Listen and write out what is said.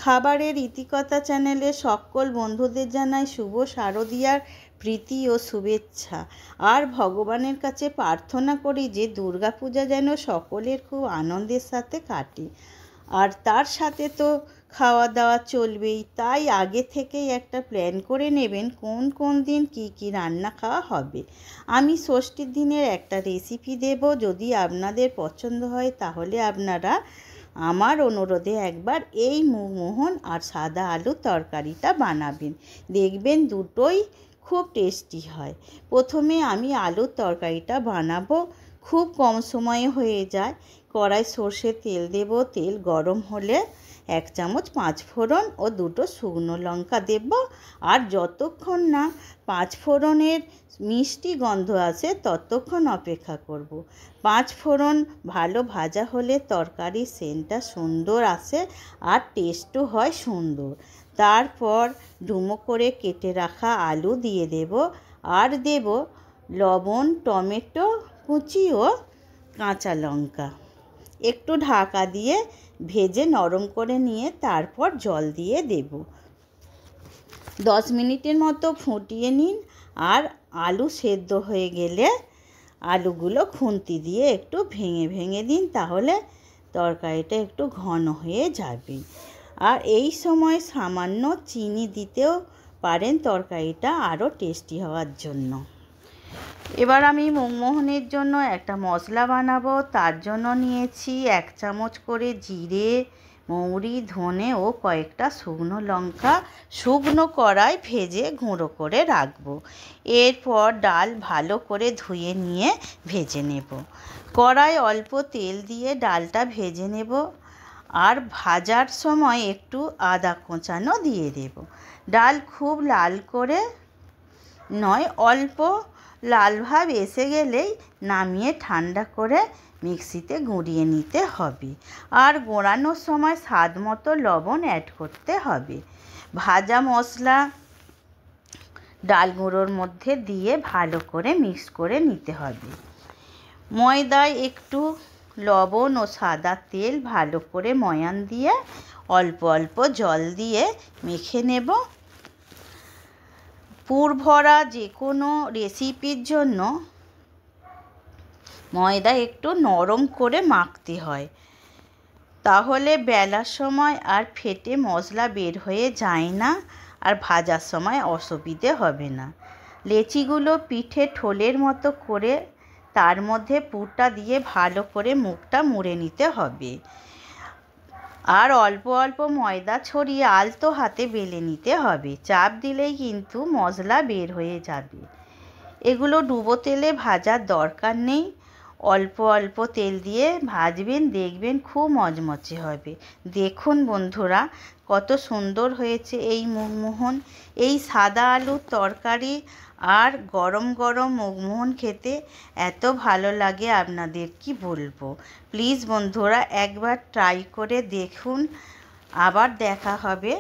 খাবারের ইতিকথা চ্যানেলে সকল বন্ধুদের জানাই শুভ শারদীয়ার প্রীতি ও শুভেচ্ছা। আর ভগবানের কাছে প্রার্থনা করি যে দুর্গাপূজা যেন সকলের খুব আনন্দের সাথে কাটে। আর তার সাথে তো খাওয়া দাওয়া চলবেই, তাই আগে থেকেই একটা প্ল্যান করে নেবেন কোন কোন দিন কি কি রান্না খাওয়া হবে। আমি ষষ্ঠীর দিনের একটা রেসিপি দেব, যদি আপনাদের পছন্দ হয় তাহলে আপনারা আমার অনুরোধে একবার এই মুগমোহন আর সাদা আলুর তরকারিটা বানাবেন, দেখবেন দুটোই খুব টেস্টি হয়। প্রথমে আমি আলুর তরকারিটা বানাবো, খুব কম সময়ে হয়ে যায়। কড়াই সর্ষের তেল দেব, তেল গরম হলে 1 চামচ 5 ফোড়ন ও 2টো শুকনো লঙ্কা দেব। আর যতক্ষণ না 5 ফোড়নের মিষ্টি গন্ধ আসে ততক্ষণ অপেক্ষা করব। 5 ফোড়ন ভালো ভাজা হলে তরকারির সেন্টটা সুন্দর আসে আর টেস্টও হয় সুন্দর। তারপর ডুমো করে কেটে রাখা আলু দিয়ে দেব, আর দেব লবণ, টমেটো কুচি ও কাঁচা লঙ্কা। একটু ঢাকা দিয়ে ভেজে নরম করে নিয়ে তারপর জল দিয়ে দেব। 10 মিনিটের মতো ফুটিয়ে নিন। আর আলু সেদ্ধ হয়ে গেলে আলুগুলো খুন্তি দিয়ে একটু ভেঙে ভেঙে দিন, তাহলে তরকারিটা একটু ঘন হয়ে যাবে। আর এই সময় সামান্য চিনি দিতেও পারেন তরকারিটা আরও টেস্টি হওয়ার জন্য। এবার আমি মুগমোহনের জন্য একটা মশলা বানাবো। তার জন্য নিয়েছি 1 চামচ করে জিরে, মৌরি, ধনে ও কয়েকটা শুকনো লঙ্কা শুকনো কড়াই ভেজে গুঁড়ো করে রাখবো। এরপর ডাল ভালো করে ধুয়ে নিয়ে ভেজে নেব। কড়াই অল্প তেল দিয়ে ডালটা ভেজে নেব। আর ভাজার সময় একটু আদা কোঁচানো দিয়ে দেব। ডাল খুব লাল করে নয়, অল্প লাল ভাব এসে গেলেই নামিয়ে ঠান্ডা করে মিক্সিতে গুঁড়িয়ে নিতে হবে। আর গোড়ানোর সময় স্বাদ মতো লবণ অ্যাড করতে হবে। ভাজা মশলা ডাল গুঁড়োর মধ্যে দিয়ে ভালো করে মিক্স করে নিতে হবে। ময়দায় একটু লবণ ও সাদা তেল ভালো করে ময়ান দিয়ে অল্প অল্প জল দিয়ে মেখে নেব। পুর ভরা যে কোনো রেসিপির জন্য ময়দা একটু নরম করে মাখতে হয়, তাহলে বেলার সময় আর ফেটে মশলা বের হয়ে যায় না, আর ভাজার সময় অসুবিধে হবে না। লেচিগুলো পিঠে ঠোলের মতো করে তার মধ্যে পুরটা দিয়ে ভালো করে মুখটা মুড়ে নিতে হবে। আর অল্প অল্প ময়দা ছড়িয়ে আলতো হাতে বেলে নিতে হবে, চাপ দিলেই কিন্তু মশলা বের হয়ে যাবে। এগুলো ডুবো তেলে ভাজার দরকার নেই, অল্প অল্প তেল দিয়ে ভাজবেন, দেখবেন খুব মচমচে হবে। দেখুন বন্ধুরা কত সুন্দর হয়েছে এই মুগমোহন। এই সাদা আলুর তরকারি আর গরম গরম মুগমোহন খেতে এত ভালো লাগে আপনাদের কি বলবো। প্লিজ বন্ধুরা একবার ট্রাই করে দেখুন। আবার দেখা হবে।